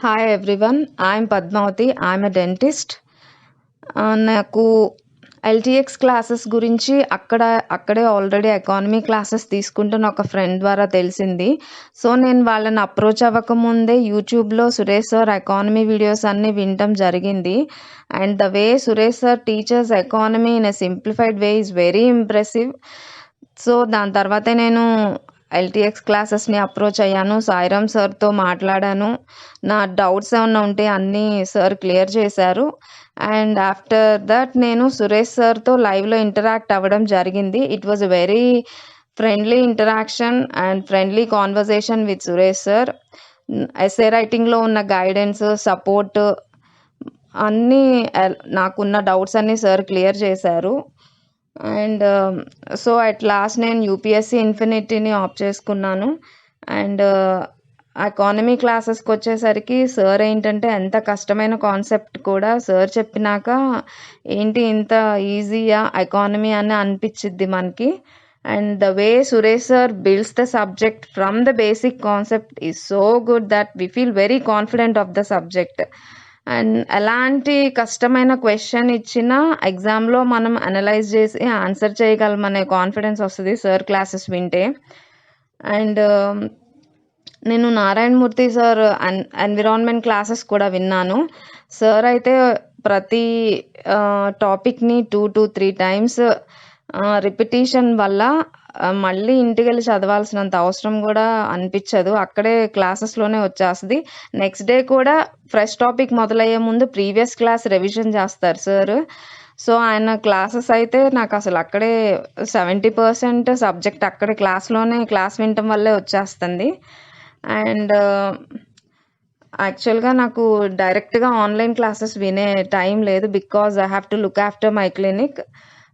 Hi everyone, I'm Padmavati. I'm a dentist. నాకు LTX classes గురించి అక్కడే ఆల్రెడీ ఎకానమీ క్లాసెస్ తీసుకుంటున్న ఒక ఫ్రెండ్ ద్వారా తెలిసింది. సో నేను వాళ్ళని అప్రోచ్ అవ్వకముందే యూట్యూబ్లో సురేష్ సార్ ఎకానమీ వీడియోస్ అన్నీ వినటం జరిగింది. And the way Suresh sir teachers economy in a simplified way is very impressive. So దాని తర్వాతే నేను ఎల్టీఎక్స్ క్లాసెస్ని అప్రోచ్ అయ్యాను. సాయిరామ్ సార్తో మాట్లాడాను. నా డౌట్స్ ఏమన్నా ఉంటే అన్నీ సార్ క్లియర్ చేశారు. అండ్ ఆఫ్టర్ దట్ నేను సురేష్ సార్తో లైవ్లో ఇంటరాక్ట్ అవ్వడం జరిగింది. It was a very friendly interaction and friendly conversation with Suresh sir. Essay రైటింగ్లో ఉన్న గైడెన్స్, సపోర్ట్ అన్నీ నాకున్న డౌట్స్ అన్నీ సార్ క్లియర్ చేశారు. అండ్ సో అట్ లాస్ట్ నేను యూపీఎస్సీ ఇన్ఫినిటీని ఆప్ చేసుకున్నాను. అండ్ ఎకానమీ క్లాసెస్కి వచ్చేసరికి సార్ ఏంటంటే ఎంత కష్టమైన కాన్సెప్ట్ కూడా సార్ చెప్పినాక ఏంటి ఇంత ఈజీయా ఎకానమీ అని అనిపించిద్ది మనకి. And the way Suresh sir builds the subject from the basic concept is so good that we feel very confident of the subject. And ఎలాంటి కష్టమైన క్వశ్చన్ ఇచ్చినా ఎగ్జామ్లో మనం అనలైజ్ చేసి ఆన్సర్ చేయగలమనే కాన్ఫిడెన్స్ వస్తుంది సార్ క్లాసెస్ వింటే. అండ్ నేను నారాయణమూర్తి సార్ ఎన్విరాన్మెంట్ క్లాసెస్ కూడా విన్నాను. సార్ అయితే ప్రతి టాపిక్ని 2 to 3 times రిపిటీషన్ వల్ల మళ్ళీ ఇంటికి వెళ్ళి చదవాల్సినంత అవసరం కూడా అనిపించదు. అక్కడే క్లాసెస్లోనే వచ్చేస్తుంది. నెక్స్ట్ డే కూడా ఫ్రెష్ టాపిక్ మొదలయ్యే ముందు ప్రీవియస్ క్లాస్ రివిజన్ చేస్తారు సార్. సో ఆయన క్లాసెస్ అయితే నాకు అసలు అక్కడే 70% సబ్జెక్ట్ అక్కడే క్లాస్ వినటం వల్లే వచ్చేస్తుంది. అండ్ యాక్చువల్గా నాకు డైరెక్ట్గా ఆన్లైన్ క్లాసెస్ వినే టైం లేదు, because I have to look after my clinic.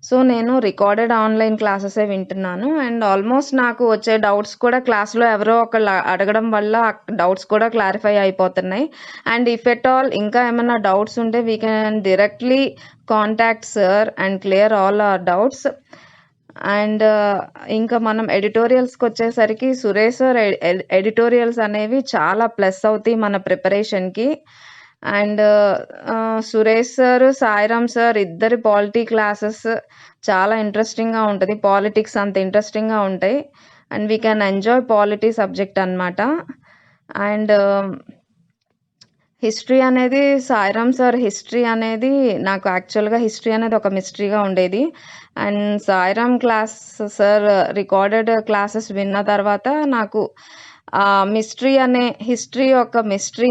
So నేను రికార్డెడ్ ఆన్లైన్ క్లాసెసే వింటున్నాను. అండ్ ఆల్మోస్ట్ నాకు వచ్చే డౌట్స్ కూడా క్లాస్లో ఎవరో ఒకళ్ళు అడగడం వల్ల డౌట్స్ కూడా క్లారిఫై అయిపోతున్నాయి. అండ్ ఇఫ్ ఎట్ ఆల్ ఇంకా ఏమైనా డౌట్స్ ఉంటే we can directly contact sir and clear all our doubts. And ఇంకా మనం ఎడిటోరియల్స్కి వచ్చేసరికి సురేష్ సార్ ఎడిటోరియల్స్ అనేవి చాలా ప్లస్ అవుతాయి మన ప్రిపరేషన్కి. And Suresh sir, Sairam sir ఇద్దరి పాలిటీ క్లాసెస్ చాలా ఇంట్రెస్టింగ్గా ఉంటుంది. పాలిటిక్స్ అంత ఇంట్రెస్టింగ్గా ఉంటాయి. And we can enjoy polity subject అనమాట. అండ్ హిస్టరీ అనేది సాయిరామ్ సార్ హిస్టరీ అనేది నాకు యాక్చువల్గా హిస్టరీ అనేది ఒక మిస్టరీగా ఉండేది. And Sairam class sir recorded classes విన్న తర్వాత నాకు హిస్టరీ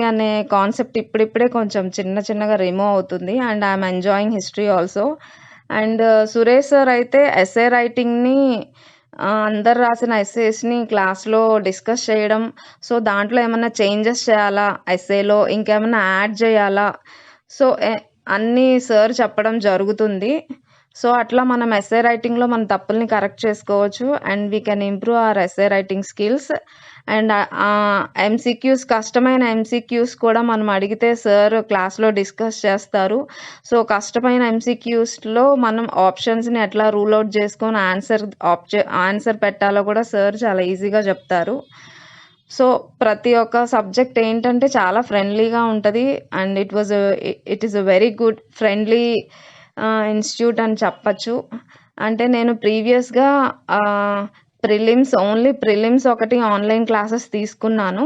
అనే కాన్సెప్ట్ ఇప్పుడిప్పుడే కొంచెం చిన్నగా రిమూవ్ అవుతుంది. And I'm enjoying history also. And Suresh sir అయితే ఎస్ఏ రైటింగ్ని అందరు రాసిన ఎస్ఏస్ని క్లాస్లో డిస్కస్ చేయడం, సో దాంట్లో ఏమైనా చేంజెస్ చేయాలా, ఎస్ఏలో ఇంకేమైనా యాడ్ చేయాలా, సో అన్నీ సార్ చెప్పడం జరుగుతుంది. సో అట్లా మనం ఎస్ఏ రైటింగ్లో మన తప్పుల్ని కరెక్ట్ చేసుకోవచ్చు. And we can improve our essay writing skills. And MCQs, కష్టమైన ఎంసీక్యూస్ కూడా మనం అడిగితే సార్ క్లాస్లో డిస్కస్ చేస్తారు. సో కష్టమైన ఎంసీక్యూస్లో మనం ఆప్షన్స్ని ఎట్లా రూల్ అవుట్ చేసుకొని ఆన్సర్ పెట్టాలో కూడా సార్ చాలా ఈజీగా చెప్తారు. సో ప్రతి ఒక్క సబ్జెక్ట్ ఏంటంటే చాలా ఫ్రెండ్లీగా ఉంటుంది. And it is a very good friendly institute అని చెప్పచ్చు. అంటే నేను ప్రీవియస్గా ప్రిలిమ్స్ ఒకటి ఆన్లైన్ క్లాసెస్ తీసుకున్నాను.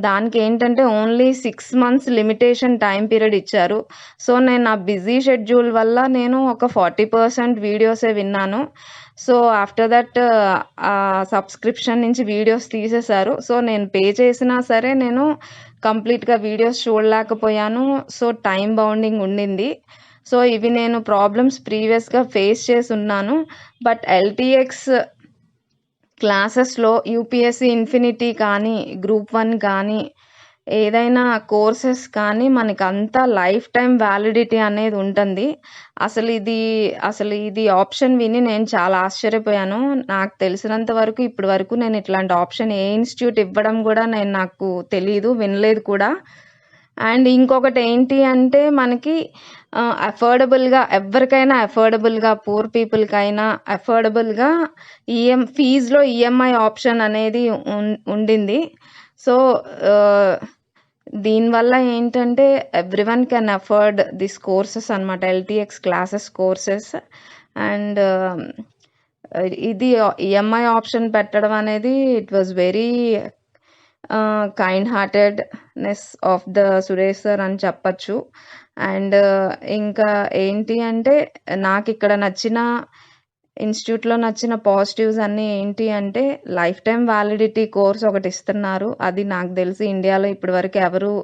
దానికి ఏంటంటే only 6 months limitation time period ఇచ్చారు. సో నేను నా బిజీ షెడ్యూల్ వల్ల నేను ఒక 40% వీడియోసే విన్నాను. సో ఆఫ్టర్ దట్ సబ్స్క్రిప్షన్ నుంచి వీడియోస్ తీసేశారు. సో నేను పే చేసినా సరే నేను కంప్లీట్గా వీడియోస్ చూడలేకపోయాను. సో టైం బౌండింగ్ ఉండింది. సో ఇవి నేను ప్రాబ్లమ్స్ ప్రీవియస్గా ఫేస్ చేసి ఉన్నాను. బట్ ఎల్టీఎక్స్ క్లాసెస్లో యూపీఎస్సీ ఇన్ఫినిటీ కానీ, గ్రూప్ 1 కానీ, ఏదైనా కోర్సెస్ కానీ మనకి అంతా లైఫ్ టైం వ్యాలిడిటీ అనేది ఉంటుంది. అసలు ఇది ఆప్షన్ విని నేను చాలా ఆశ్చర్యపోయాను. నాకు తెలిసినంత వరకు ఇప్పటి వరకు నేను ఇట్లాంటి ఆప్షన్ ఏ ఇన్స్టిట్యూట్ ఇవ్వడం కూడా నాకు తెలీదు, వినలేదు కూడా. అండ్ ఇంకొకటి ఏంటి అంటే మనకి అఫోర్డబుల్గా, ఎవరికైనా అఫోర్డబుల్గా, పూర్ పీపుల్కైనా అఫోర్డబుల్గా ఫీజులో ఈఎంఐ ఆప్షన్ అనేది ఉండింది. సో దీనివల్ల ఏంటంటే everyone can afford this courses అనమాట. LTX classes courses. అండ్ ఇది ఈఎంఐ ఆప్షన్ పెట్టడం అనేది it was very kind heartedness of the Suresh sir అని చెప్పచ్చు. అండ్ ఇంకా ఏంటి అంటే నాకు ఇక్కడ నచ్చిన ఇన్స్టిట్యూట్లో నచ్చిన పాజిటివ్స్ అన్నీ ఏంటి అంటే లైఫ్ టైం వ్యాలిడిటీ కోర్స్ ఒకటి ఇస్తున్నారు. అది నాకు తెలిసి ఇండియాలో ఇప్పటి వరకు ఎవరు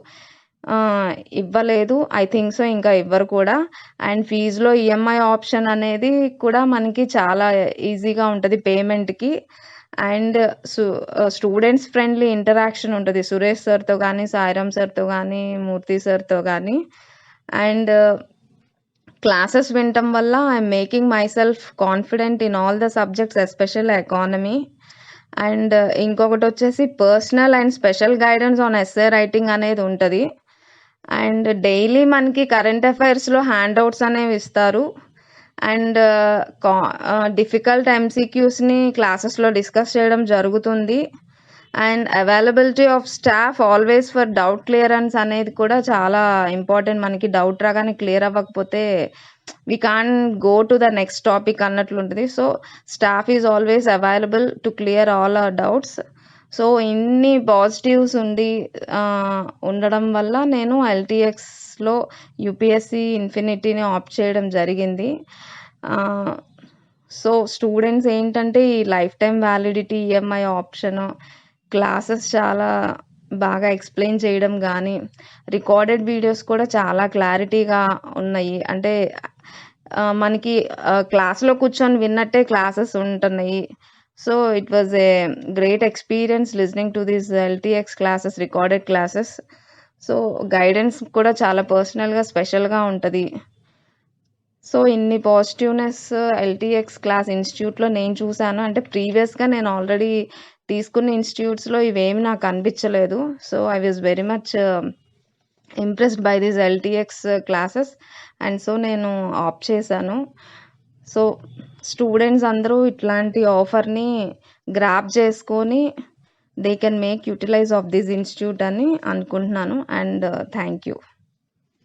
ఇవ్వలేదు. ఐ థింక్ సో ఇంకా ఇవ్వరు కూడా. అండ్ ఫీజులో ఈఎంఐ ఆప్షన్ అనేది కూడా మనకి చాలా ఈజీగా ఉంటుంది పేమెంట్కి. అండ్ స్టూడెంట్స్ ఫ్రెండ్లీ ఇంటరాక్షన్ ఉంటుంది సురేష్ సార్తో కానీ, సాయిరామ్ సార్తో కానీ, మూర్తి సార్తో కానీ. అండ్ క్లాసెస్ వినటం వల్ల I'm making my self confident in all the subjects, especial economy. And ఇంకొకటి వచ్చేసి personal and special guidance on essay writing అనేది ఉంటుంది. అండ్ డైలీ మనకి కరెంట్ అఫైర్స్లో హ్యాండ్ అవుట్స్ అనేవి ఇస్తారు. అండ్ డిఫికల్ట్ ఎంసీక్యూస్ని క్లాసెస్లో డిస్కస్ చేయడం జరుగుతుంది. And availability of staff always for doubt clearance అనేది కూడా చాలా ఇంపార్టెంట్. మనకి డౌట్ రాగానే క్లియర్ అవ్వకపోతే we can't go to the next topic అన్నట్లుంటుంది. So staff is always available to clear all our doubts. So ఇన్ని పాజిటివ్స్ ఉండడం వల్ల నేను ఎల్టీఎక్స్లో యూపీఎస్సి ఇన్ఫినిటీని ఆప్ట్ చేయడం జరిగింది. సో స్టూడెంట్స్ ఏంటంటే ఈ life time validity, EMI option, classes చాలా బాగా ఎక్స్ప్లెయిన్ చేయడం కానీ, రికార్డెడ్ వీడియోస్ కూడా చాలా క్లారిటీగా ఉన్నాయి. అంటే మనకి క్లాస్లో కూర్చొని విన్నట్టే క్లాసెస్ ఉంటున్నాయి. So it was a great experience listening to these LTX classes, recorded classes. So guidance కూడా చాలా పర్సనల్గా, స్పెషల్గా ఉంటుంది. సో ఇన్ని పాజిటివ్నెస్ ఎల్టీఎక్స్ క్లాస్ ఇన్స్టిట్యూట్లో నేను చూశాను. అంటే ప్రీవియస్గా నేను ఆల్రెడీ తీసుకున్న ఇన్స్టిట్యూట్స్లో ఇవేమి నాకు అనిపించలేదు. So I was very much impressed by these LTX classes. And so నేను ఆప్ట్ చేశాను. సో స్టూడెంట్స్ అందరూ ఇట్లాంటి ఆఫర్ని గ్రాప్ చేసుకొని they can make utilize of this institute అని అనుకుంటున్నాను. And thank you.